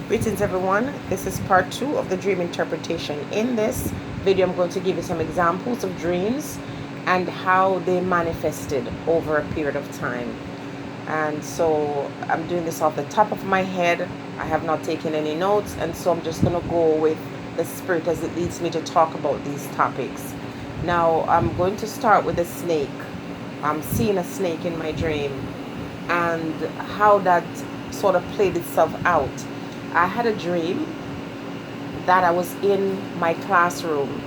Greetings everyone, this is part 2 of the dream interpretation. In this video I'm going to give you some examples of dreams and how they manifested over a period of time. And so I'm doing this off the top of my head. I have not taken any notes, and so I'm just going to go with the spirit as it leads me to talk about these topics. Now I'm going to start with a snake. I'm seeing a snake in my dream and how that sort of played itself out. I had a dream that I was in my classroom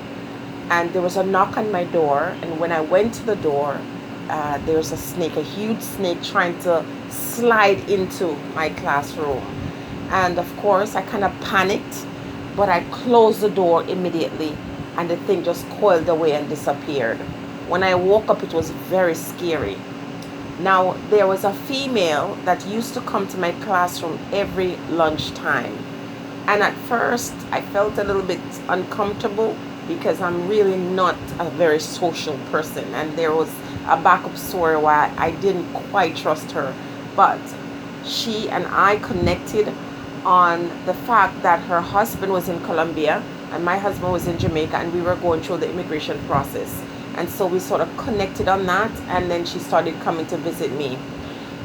and there was a knock on my door, and when I went to the door, there was a snake, a huge snake, trying to slide into my classroom. And of course I kind of panicked, but I closed the door immediately and the thing just coiled away and disappeared. When I woke up, it was very scary. Now, there was a female that used to come to my classroom every lunchtime. And at first, I felt a little bit uncomfortable because I'm really not a very social person. And there was a backup story why I didn't quite trust her. But she and I connected on the fact that her husband was in Colombia and my husband was in Jamaica, and we were going through the immigration process. And so we sort of connected on that, and then she started coming to visit me.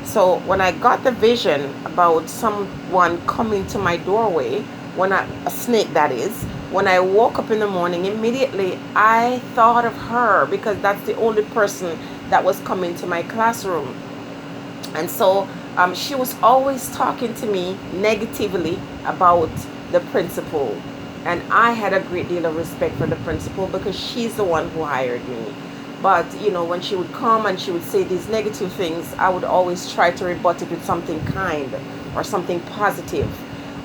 So when I got the vision about someone coming to my doorway, a snake that is, when I woke up in the morning, immediately I thought of her because that's the only person that was coming to my classroom. And so she was always talking to me negatively about the principal. And I had a great deal of respect for the principal because she's the one who hired me. But, when she would come and she would say these negative things, I would always try to rebut it with something kind or something positive.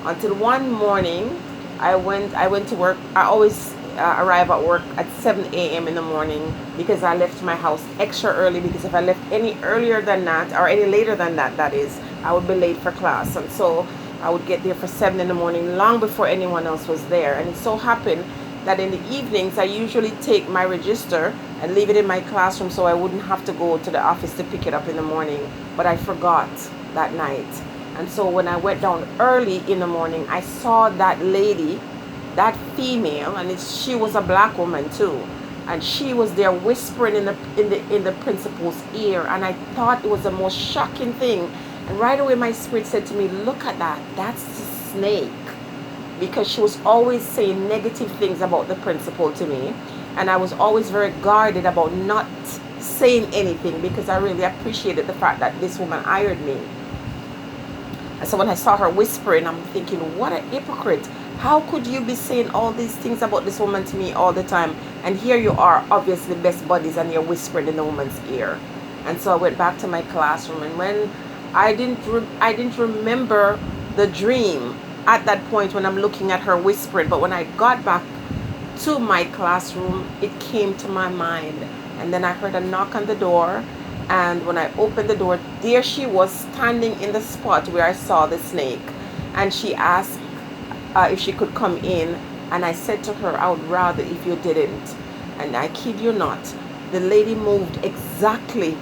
Until one morning, I went to work. I always arrive at work at 7 a.m. in the morning because I left my house extra early, because if I left any earlier than that, or any later than that, that is, I would be late for class. And so I would get there for 7 in the morning, long before anyone else was there. And it so happened that in the evenings, I usually take my register and leave it in my classroom so I wouldn't have to go to the office to pick it up in the morning. But I forgot that night. And so when I went down early in the morning, I saw that lady, that female, and she was a black woman too. And she was there whispering in the principal's ear. And I thought it was the most shocking thing. And right away my spirit said to me, look at that, that's the snake. Because she was always saying negative things about the principal to me. And I was always very guarded about not saying anything because I really appreciated the fact that this woman hired me. And so when I saw her whispering, I'm thinking, what a hypocrite. How could you be saying all these things about this woman to me all the time? And here you are, obviously best buddies, and you're whispering in the woman's ear. And so I went back to my classroom, and when I didn't remember the dream at that point when I'm looking at her whispering, but when I got back to my classroom, it came to my mind. And then I heard a knock on the door, and when I opened the door, there she was standing in the spot where I saw the snake. And she asked if she could come in, and I said to her, I would rather if you didn't. And I kid you not, the lady moved exactly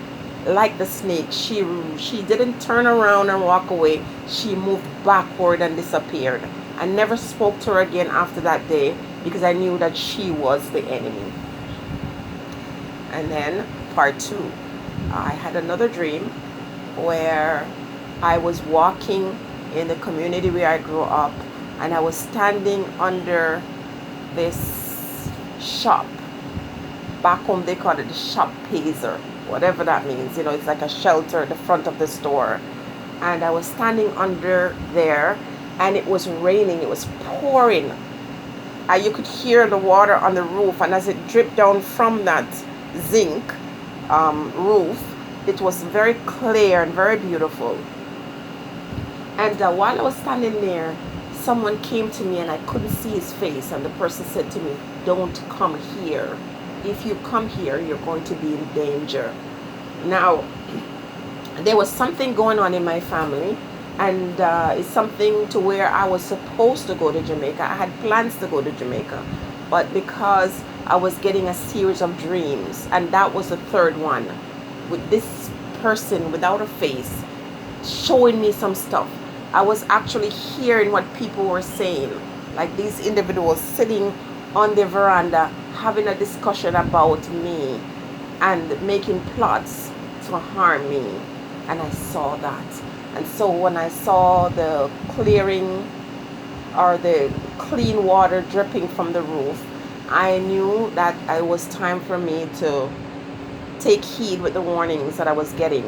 like the snake. She didn't turn around and walk away. She moved backward and disappeared. I never spoke to her again after that day because I knew that she was the enemy. And then part 2, I had another dream where I was walking in the community where I grew up, and I was standing under this shop. Back home they call it the shop pazer, whatever that means. It's like a shelter at the front of the store. And I was standing under there, and it was raining. It was pouring. You could hear the water on the roof, and as it dripped down from that zinc roof, it was very clear and very beautiful. And while I was standing there, someone came to me, and I couldn't see his face, and the person said to me, don't come here. If you come here, you're going to be in danger. Now, there was something going on in my family, and it's something to where I was supposed to go to Jamaica. I had plans to go to Jamaica, but because I was getting a series of dreams, and that was the third one, with this person without a face showing me some stuff. I was actually hearing what people were saying, like these individuals sitting on the veranda having a discussion about me and making plots to harm me. And I saw that. And so when I saw the clearing or the clean water dripping from the roof, I knew that it was time for me to take heed with the warnings that I was getting.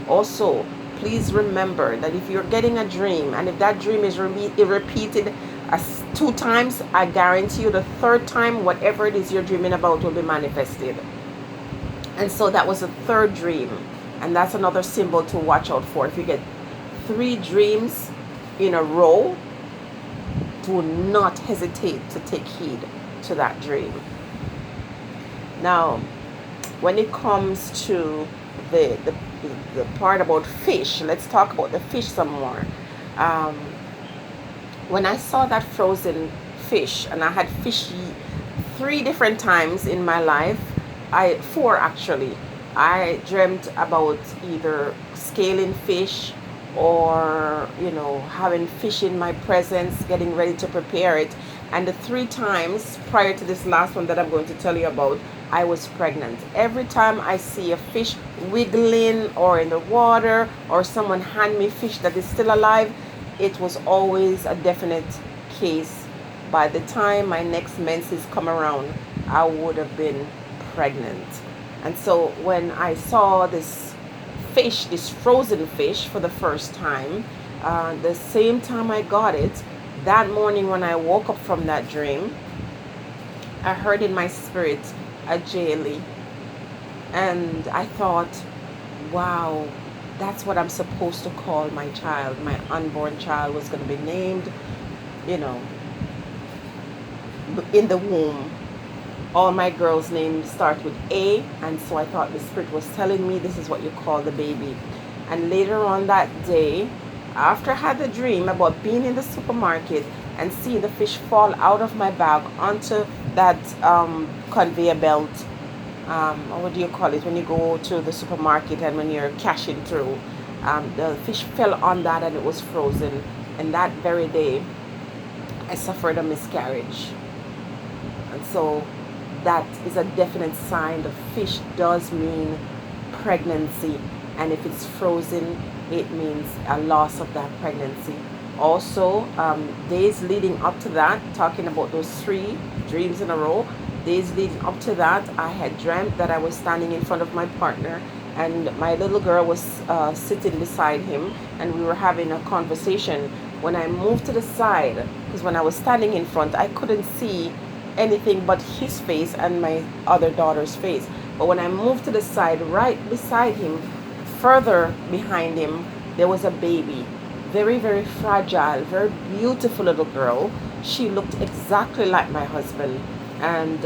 Also, please remember that if you're getting a dream, and if that dream is repeated as 2 times, I guarantee you the third time, whatever it is you're dreaming about will be manifested. And so that was a third dream. And that's another symbol to watch out for. If you get 3 dreams in a row, do not hesitate to take heed to that dream. Now, when it comes to the part about fish, let's talk about the fish some more. When I saw that frozen fish, and I had fish 3 different times in my life, 4 actually. I dreamt about either scaling fish or, having fish in my presence, getting ready to prepare it. And the 3 times prior to this last one that I'm going to tell you about, I was pregnant. Every time I see a fish wiggling or in the water, or someone hand me fish that is still alive, it was always a definite case. By the time my next menses come around, I would have been pregnant. And so when I saw this fish, this frozen fish for the first time, the same time I got it, that morning when I woke up from that dream, I heard in my spirit a Jaylee. And I thought, wow, that's what I'm supposed to call my child. My unborn child was going to be named, in the womb. All my girls' names start with A, and so I thought the spirit was telling me this is what you call the baby. And later on that day, after I had the dream about being in the supermarket and seeing the fish fall out of my bag onto that conveyor belt, or what do you call it when you go to the supermarket and when you're cashing through, the fish fell on that and it was frozen. And that very day, I suffered a miscarriage. And so that is a definite sign. The fish does mean pregnancy, and if it's frozen, it means a loss of that pregnancy. Also, days leading up to that, talking about those 3 dreams in a row, days leading up to that, I had dreamt that I was standing in front of my partner, and my little girl was sitting beside him, and we were having a conversation. When I moved to the side, because when I was standing in front, I couldn't see anything but his face and my other daughter's face. But when I moved to the side, right beside him, further behind him, there was a baby. Very, very fragile, very beautiful little girl. She looked exactly like my husband. And,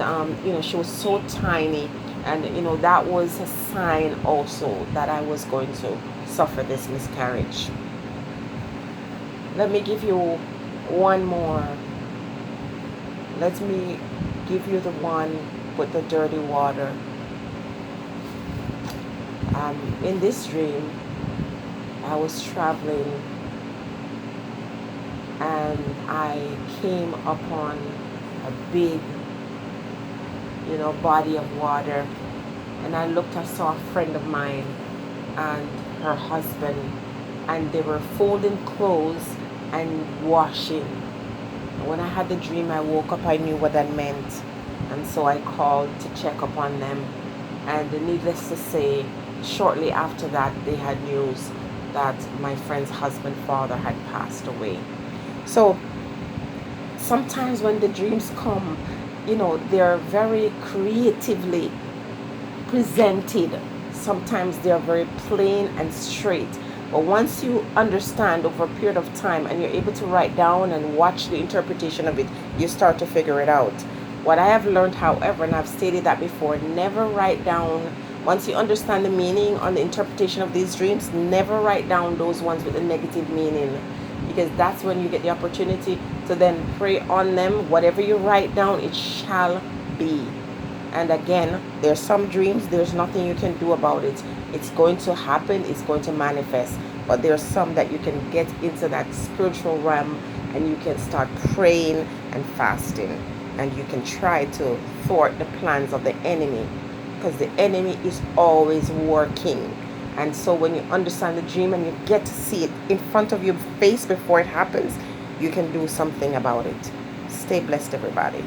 she was so tiny. And, that was a sign also that I was going to suffer this miscarriage. Let me give you one more. Let me give you the one with the dirty water. In this dream, I was traveling and I came upon a big, body of water. And I looked, I saw a friend of mine and her husband, and they were folding clothes and washing. When I had the dream, I woke up, I knew what that meant. And so I called to check up on them. And needless to say, shortly after that, they had news that my friend's husband, father, had passed away. So sometimes when the dreams come, they're very creatively presented. Sometimes they're very plain and straight. But once you understand over a period of time and you're able to write down and watch the interpretation of it, you start to figure it out. What I have learned, however, and I've stated that before, never write down, once you understand the meaning on the interpretation of these dreams, never write down those ones with a negative meaning, because that's when you get the opportunity to then pray on them. Whatever you write down, it shall be. And again, there's some dreams, there's nothing you can do about it. It's going to happen, it's going to manifest. but there are some that you can get into that spiritual realm and you can start praying and fasting, and you can try to thwart the plans of the enemy, because the enemy is always working. And so when you understand the dream and you get to see it in front of your face before it happens, you can do something about it. Stay blessed, everybody.